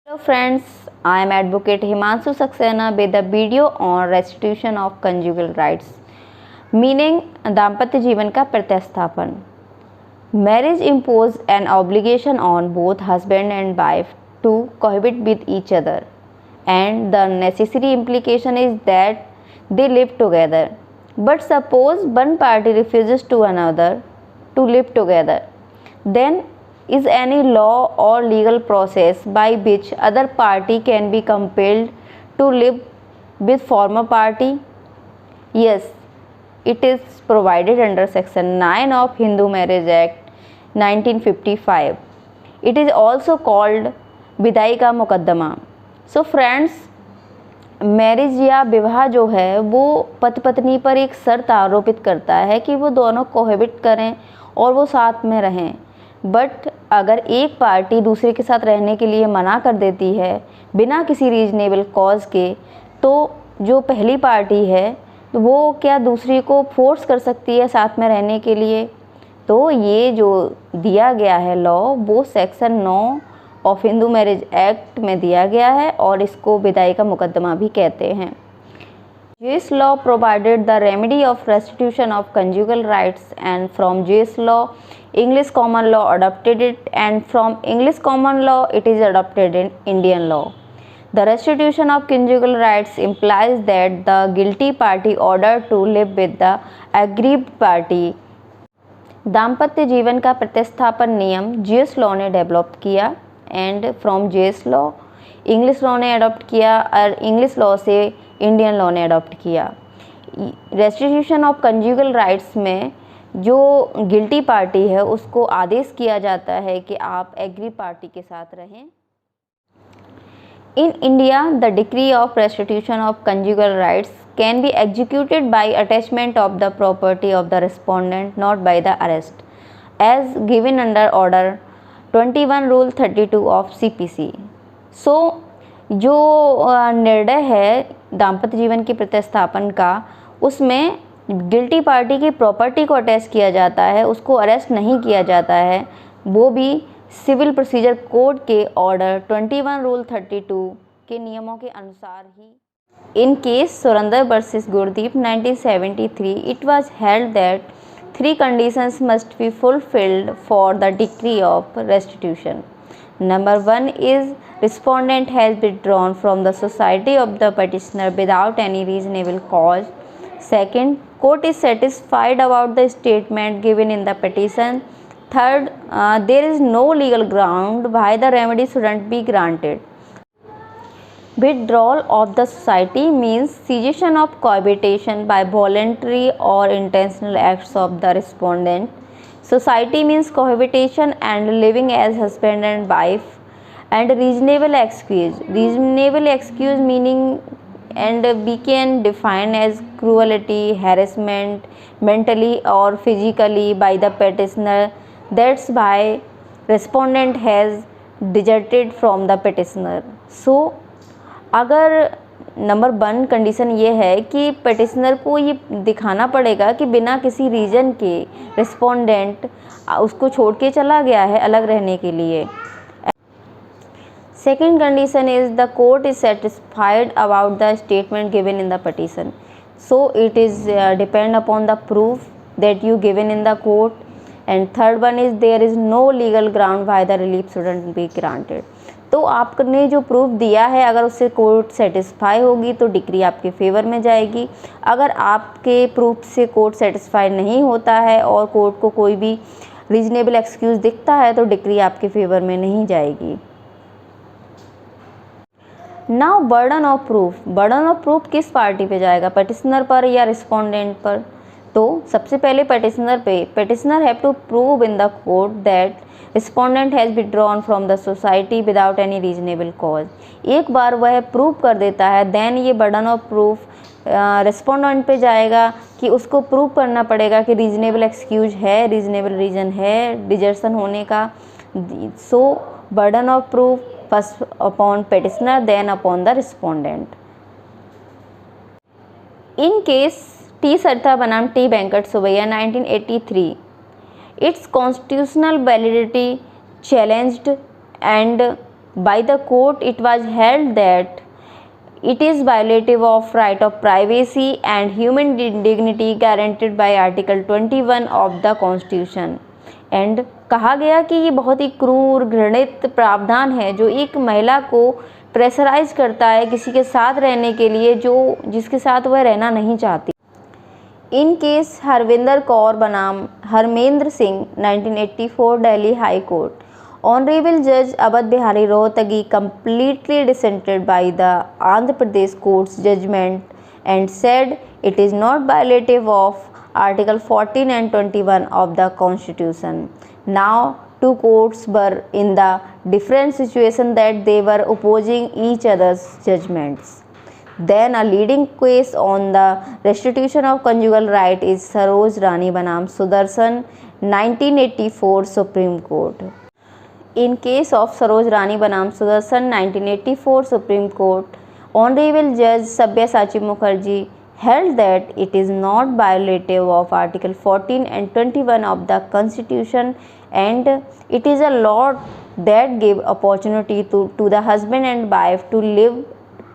Hello friends, I am Advocate Himanshu Saxena with a video on restitution of conjugal rights, meaning दाम्पत्य जीवन का प्रतिस्थापन. Marriage imposes an obligation on both husband and wife to cohabit with each other, and the necessary implication is that they live together. But suppose one party refuses to another to live together, then is any law or legal process by which other party can be compelled to live with former party? Yes, it is provided under section 9 of Hindu Marriage Act 1955. It is also called विदाई का मुकदमा. So friends, marriage या विवाह जो है वो पति पत्नी पर एक शर्त आरोपित करता है कि वो दोनों कोहेबिट करें और वो साथ में रहें. बट अगर एक पार्टी दूसरे के साथ रहने के लिए मना कर देती है बिना किसी रीजनेबल कॉज के, तो जो पहली पार्टी है तो वो क्या दूसरी को फोर्स कर सकती है साथ में रहने के लिए? तो ये जो दिया गया है लॉ वो section 9 of Hindu marriage act में दिया गया है और इसको विदाई का मुकदमा भी कहते हैं. This law provided the remedy of restitution of conjugal rights, and from this law English common law adopted it, and from English common law it is adopted in Indian law. The restitution of conjugal rights implies that the guilty party ordered to live with the aggrieved party. दाम्पत्य जीवन का प्रतिस्थापन नियम GS law ने develop किया, and from GS law English law ने adopt किया और इंग्लिश लॉ से इंडियन लॉ ने अडॉप्ट किया. रेस्टिट्यूशन ऑफ कंजुगल राइट्स में जो गिल्टी पार्टी है उसको आदेश किया जाता है कि आप एग्री पार्टी के साथ रहें. In India the decree of restitution of conjugal rights can be executed by attachment of the property of the respondent, not by the arrest, as given under order 21 rule 32 of CPC. So जो निर्णय है दाम्पत्य जीवन के प्रतिस्थापन का, उसमें guilty party की प्रॉपर्टी को अटैच किया जाता है, उसको अरेस्ट नहीं किया जाता है, वो भी सिविल प्रोसीजर कोड के ऑर्डर 21 रूल 32 के नियमों के अनुसार ही. In case Surendra versus Gurdeep 1973, it was held that 3 conditions must be fulfilled for the decree of restitution. Number 1 is respondent has withdrawn from the society of the petitioner without any reasonable cause. Second, court is satisfied about the statement given in the petition. Third, there is no legal ground why the remedy shouldn't be granted. Withdrawal of the society means cessation of cohabitation by voluntary or intentional acts of the respondent. Society means cohabitation and living as husband and wife. And reasonable excuse. Reasonable excuse meaning, and we can define as cruelty, harassment, mentally or physically by the petitioner. That's why respondent has deserted from the petitioner. So अगर number 1 condition ये है कि petitioner को ये दिखाना पड़ेगा कि बिना किसी रीज़न के रिस्पोंडेंट उसको छोड़ के चला गया है अलग रहने के लिए. Second condition is the court is satisfied about the statement given in the petition. So it is depend upon the proof that you given in the court. And third one is there is no legal ground why the relief shouldn't be granted. तो आपने जो proof दिया है अगर उससे court satisfy होगी तो decree आपके फेवर में जाएगी. अगर आपके प्रूफ से कोर्ट सेटिस्फाई नहीं होता है और कोर्ट को कोई भी रीजनेबल एक्सक्यूज़ दिखता है तो डिक्री आपके फेवर में नहीं जाएगी. Now burden of proof. Burden of proof किस पार्टी पे जाएगा, petitioner पर या रिस्पोंडेंट पर? तो सबसे पहले petitioner पे. petitioner have to prove in the court that respondent has withdrawn from the society without any reasonable cause. एक बार वह प्रूव कर देता है देन ये बर्डन ऑफ प्रूफ रिस्पोंडेंट पे जाएगा कि उसको प्रूव करना पड़ेगा कि रीजनेबल एक्सक्यूज है, रीजनेबल रीज़न है डिजर्सन होने का. So burden of proof first upon petitioner then upon the respondent. In case T. Sartha बनाम T. Venkat Subbiah 1983, its constitutional validity challenged and By the court, it was held that it is violative of right of privacy and human dignity guaranteed by Article 21 of the Constitution. And कहा गया कि ये बहुत ही क्रूर घृणित प्रावधान है जो एक महिला को प्रेशराइज करता है किसी के साथ रहने के लिए जो जिसके साथ वह रहना नहीं चाहती। इन केस हरविंदर कौर बनाम Harmendra Singh 1984 Delhi high court, Honorable Judge Abad Bihari Rohtagi completely dissented by the Andhra Pradesh court's judgment and said it is not violative of Article 14 and 21 of the Constitution. Now, two courts were in the different situation that they were opposing each other's judgments. Then a leading case on the restitution of conjugal right is Saroj Rani Banam Sudarshan 1984 Supreme Court. In case of Saroj Rani Banam Sudarshan 1984 Supreme Court, Honorable Judge Sabyasachi Mukherjee held that it is not violative of Article 14 and 21 of the Constitution and it is a law that give opportunity to the husband and wife to live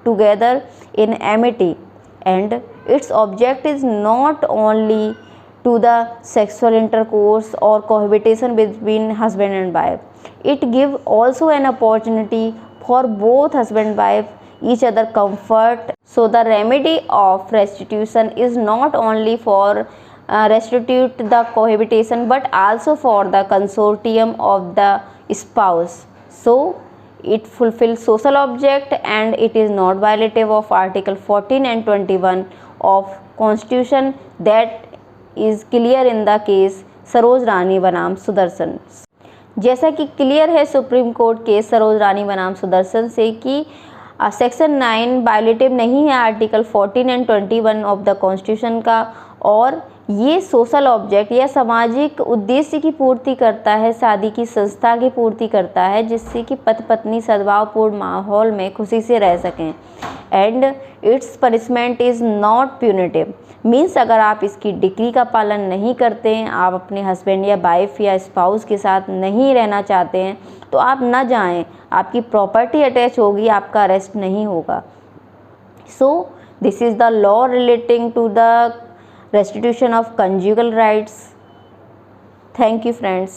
together in amity, and its object is not only to the sexual intercourse or cohabitation between husband and wife. It give also an opportunity for both husband and wife each other comfort. So the remedy of restitution is not only for restitute the cohabitation but also for the consortium of the spouse. So it fulfills social object and it is not violative of Article 14 and 21 of Constitution. That is clear in the case Saroj Rani बनाम सुदर्शन। जैसा कि clear है supreme court case Saroj Rani बनाम सुदर्शन से कि section 9 violative नहीं है article 14 and 21 of the constitution का, और ये सोशल ऑब्जेक्ट या सामाजिक उद्देश्य की पूर्ति करता है, शादी की संस्था की पूर्ति करता है जिससे कि पति पत्नी सद्भावपूर्ण माहौल में खुशी से रह सकें। And it's punishment is not punitive, means अगर आप इसकी डिग्री का पालन नहीं करते हैं, आप अपने हस्बैंड या वाइफ या स्पाउस के साथ नहीं रहना चाहते हैं तो आप ना जाएं, आपकी प्रॉपर्टी अटैच होगी, आपका अरेस्ट नहीं होगा। So this is the law relating to the restitution of conjugal rights. Thank you friends.